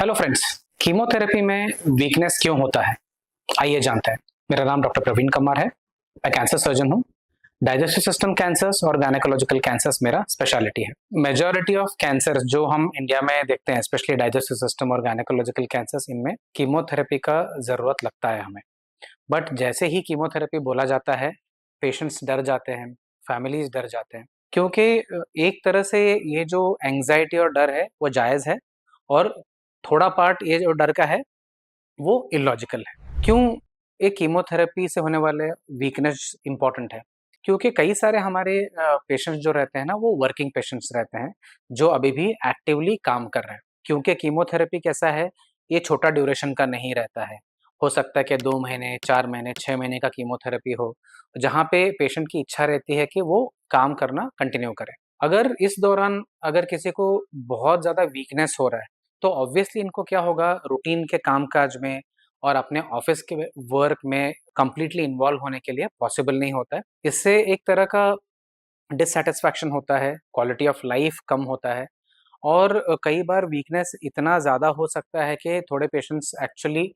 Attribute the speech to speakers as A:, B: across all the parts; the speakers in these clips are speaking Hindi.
A: हेलो फ्रेंड्स, कीमोथेरेपी में वीकनेस क्यों होता है? आइए जानते हैं। मेरा नाम डॉक्टर प्रवीण कुमार है। मैं कैंसर सर्जन हूँ। डाइजेस्टिव सिस्टम कैंसर्स और गायनेकोलॉजिकल कैंसर्स मेरा स्पेशलिटी है। मेजॉरिटी ऑफ कैंसर जो हम इंडिया में देखते हैं, स्पेशली डाइजेस्टिव सिस्टम और गायनेकोलॉजिकल कैंसर्स, इनमें कीमोथेरेपी का जरूरत लगता है हमें। बट जैसे ही कीमोथेरेपी बोला जाता है, पेशेंट्स डर जाते हैं, फैमिलीज डर जाते हैं, क्योंकि एक तरह से ये जो एंजाइटी और डर है वो जायज़ है, और थोड़ा पार्ट ये जो डर का है वो इलॉजिकल है। क्यों एक कीमोथेरेपी से होने वाले वीकनेस इंपॉर्टेंट है? क्योंकि कई सारे हमारे पेशेंट्स जो रहते हैं ना, वो वर्किंग पेशेंट्स रहते हैं, जो अभी भी एक्टिवली काम कर रहे हैं। क्योंकि कीमोथेरेपी कैसा है, ये छोटा ड्यूरेशन का नहीं रहता है। हो सकता है कि 2 महीने, 4 महीने, 6 महीने का कीमोथेरेपी हो, जहाँ पे पेशेंट की इच्छा रहती है कि वो काम करना कंटिन्यू करे। अगर इस दौरान अगर किसी को बहुत ज़्यादा वीकनेस हो रहा है, तो ऑब्वियसली इनको क्या होगा, रूटीन के काम-काज में और अपने ऑफिस के वर्क में कंप्लीटली इन्वॉल्व होने के लिए पॉसिबल नहीं होता है। इससे एक तरह का डिससैटिस्फैक्शन होता है, क्वालिटी ऑफ लाइफ कम होता है, और कई बार वीकनेस इतना ज़्यादा हो सकता है कि थोड़े पेशेंट्स एक्चुअली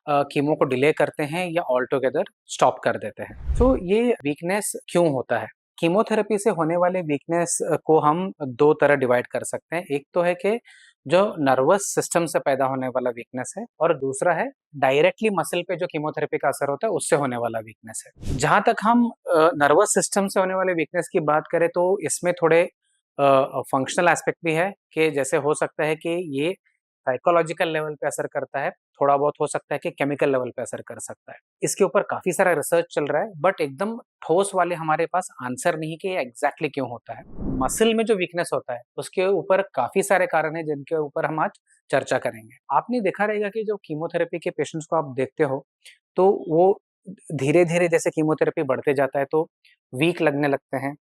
A: कीमो को डिले करते हैं या ऑल टुगेदर स्टॉप कर देते हैं। तो ये वीकनेस क्यों होता है? कीमोथेरेपी से होने वाले वीकनेस को हम 2 तरह डिवाइड कर सकते हैं। एक तो है कि जो नर्वस सिस्टम से पैदा होने वाला वीकनेस है, और दूसरा है डायरेक्टली मसल पे जो कीमोथेरेपी का असर होता है उससे होने वाला वीकनेस है। जहाँ तक हम नर्वस सिस्टम से होने वाले वीकनेस की बात करें, तो इसमें थोड़े फंक्शनल एस्पेक्ट भी है कि जैसे हो सकता है कि ये साइकोलॉजिकल लेवल पे असर करता है, थोड़ा बहुत हो सकता है कि केमिकल लेवल पे असर कर सकता है। इसके ऊपर काफ़ी सारा रिसर्च चल रहा है, बट एकदम ठोस वाले हमारे पास आंसर नहीं कि ये एग्ज़ैक्टली क्यों होता है। मसल में जो वीकनेस होता है, उसके ऊपर काफ़ी सारे कारण हैं जिनके ऊपर हम आज चर्चा करेंगे। आपने देखा रहेगा कि जो कीमोथेरेपी के पेशेंट्स को आप देखते हो, तो वो धीरे-धीरे जैसे कीमोथेरेपी बढ़ते जाता है तो वीक लगने लगते हैं,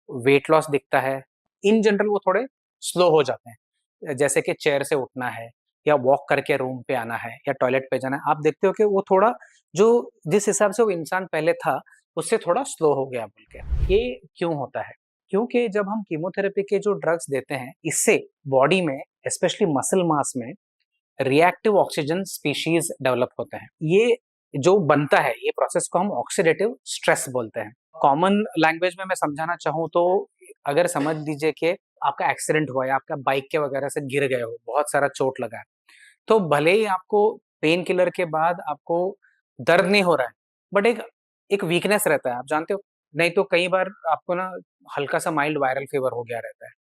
A: वेट लॉस दिखता है। इन जनरल वो थोड़े स्लो हो जाते हैं। जैसे कि चेयर से उठना है, या वॉक करके रूम पे आना है, या टॉयलेट पे जाना है। आप देखते हो कि वो थोड़ा जो जिस हिसाब से वो इंसान पहले था, उससे थोड़ा स्लो हो गया बोल के। ये क्यों होता है? क्योंकि जब हम कीमोथेरेपी के जो ड्रग्स देते हैं, इससे बॉडी में, स्पेशली मसल मास में, रिएक्टिव ऑक्सीजन स्पीशीज डेवलप होते हैं। ये जो बनता है, ये प्रोसेस को हम ऑक्सीडेटिव स्ट्रेस बोलते हैं। कॉमन लैंग्वेज में मैं समझाना चाहूँ तो, अगर समझ लीजिए कि आपका एक्सीडेंट हुआ है, आपका बाइक के वगैरह से गिर गए हो, बहुत सारा चोट लगा है, तो भले ही आपको पेन किलर के बाद आपको दर्द नहीं हो रहा है, बट एक एक वीकनेस रहता है, आप जानते हो? नहीं तो कई बार आपको ना हल्का सा माइल्ड वायरल फीवर हो गया रहता है,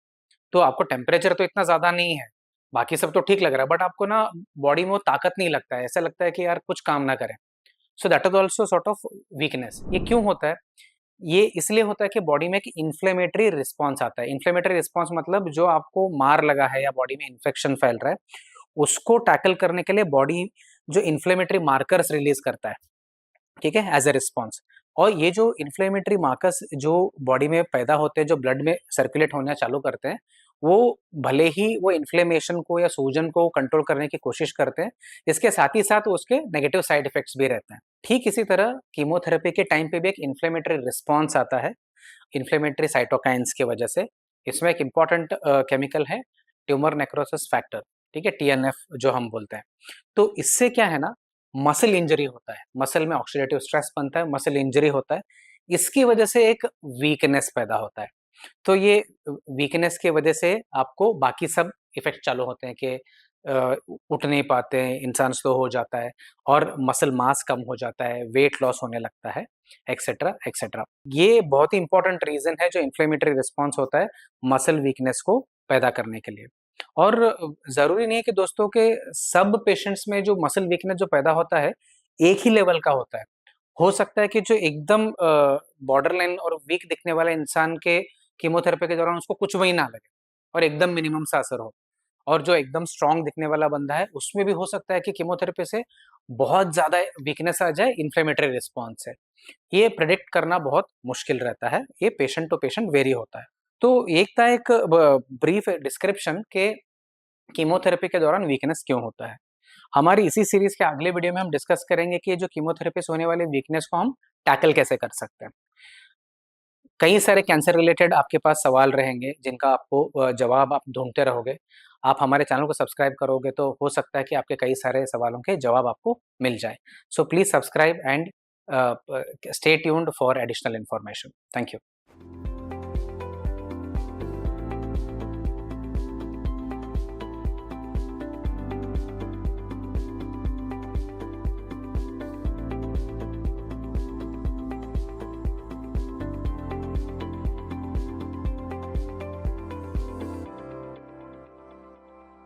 A: तो आपको टेम्परेचर तो इतना ज़्यादा नहीं है, बाकी सब तो ठीक लग रहा है, बट आपको ना बॉडी में वो ताकत नहीं लगता है, ऐसा लगता है कि यार कुछ काम ना करें। So that is also sort of weakness. ये क्यों होता है? ये इसलिए होता है कि बॉडी में एक इन्फ्लेमेटरी रिस्पॉन्स आता है। इन्फ्लेमेटरी रिस्पॉन्स मतलब जो आपको मार लगा है या बॉडी में इन्फेक्शन फैल रहा है, उसको टैकल करने के लिए बॉडी जो इन्फ्लेमेटरी मार्कर्स रिलीज़ करता है, ठीक है? As a response. और ये जो इन्फ्लेमेटरी मार्कर्स जो बॉडी में पैदा होते हैं, जो ब्लड में सर्कुलेट होना चालू करते हैं, वो भले ही वो इन्फ्लेमेशन को या सूजन को कंट्रोल करने की कोशिश करते हैं, इसके साथ ही साथ उसके नेगेटिव साइड इफ़ेक्ट्स भी रहते हैं। ठीक इसी तरह कीमोथेरेपी के टाइम पे भी एक इन्फ्लेमेटरी रिस्पॉन्स आता है, इन्फ्लेमेटरी साइटोकाइन्स की वजह से। इसमें एक इम्पोर्टेंट केमिकल है, ट्यूमर नेक्रोसिस फैक्टर, ठीक है? टीएनएफ जो हम बोलते हैं। तो इससे क्या है ना, मसल इंजरी होता है, मसल में ऑक्सीडेटिव स्ट्रेस बनता है, मसल इंजरी होता है, इसकी वजह से एक वीकनेस पैदा होता है। तो ये वीकनेस की वजह से आपको बाकी सब इफ़ेक्ट चालू होते हैं कि उठ नहीं पाते हैं, इंसान स्लो हो जाता है, और मसल मास कम हो जाता है, वेट लॉस होने लगता है, एक्सेट्रा, एक्सेट्रा। ये बहुत ही इम्पोर्टेंट रीज़न है जो इन्फ्लेमेटरी रिस्पॉन्स होता है मसल वीकनेस को पैदा करने के लिए। और ज़रूरी नहीं है कि दोस्तों के सब पेशेंट्स में जो मसल वीकनेस जो पैदा होता है, एक ही लेवल का होता है। हो सकता है कि जो एकदम बॉर्डरलाइन और वीक दिखने वाले इंसान के कीमोथेरेपी के दौरान उसको कुछ भी ना लगे, और एकदम मिनिमम सा असर हो। और जो एकदम स्ट्रॉन्ग दिखने वाला बंदा है, उसमें भी हो सकता है कि कीमोथेरेपी से बहुत ज़्यादा वीकनेस आ जाए, इन्फ्लेमेटरी रिस्पॉन्स है। ये प्रेडिक्ट करना बहुत मुश्किल रहता है, ये पेशेंट टू पेशेंट वेरी होता है। तो एक था एक ब्रीफ डिस्क्रिप्शन के कीमोथेरेपी के दौरान वीकनेस क्यों होता है। हमारी इसी सीरीज के अगले वीडियो में हम डिस्कस करेंगे कि जो कीमोथेरेपी से होने वाली वीकनेस को हम टैकल कैसे कर सकते हैं। कई सारे कैंसर रिलेटेड आपके पास सवाल रहेंगे जिनका आपको जवाब आप ढूंढते रहोगे। आप हमारे चैनल को सब्सक्राइब करोगे तो हो सकता है कि आपके कई सारे सवालों के जवाब आपको मिल जाए। So please subscribe and stay tuned for additional information. Thank you.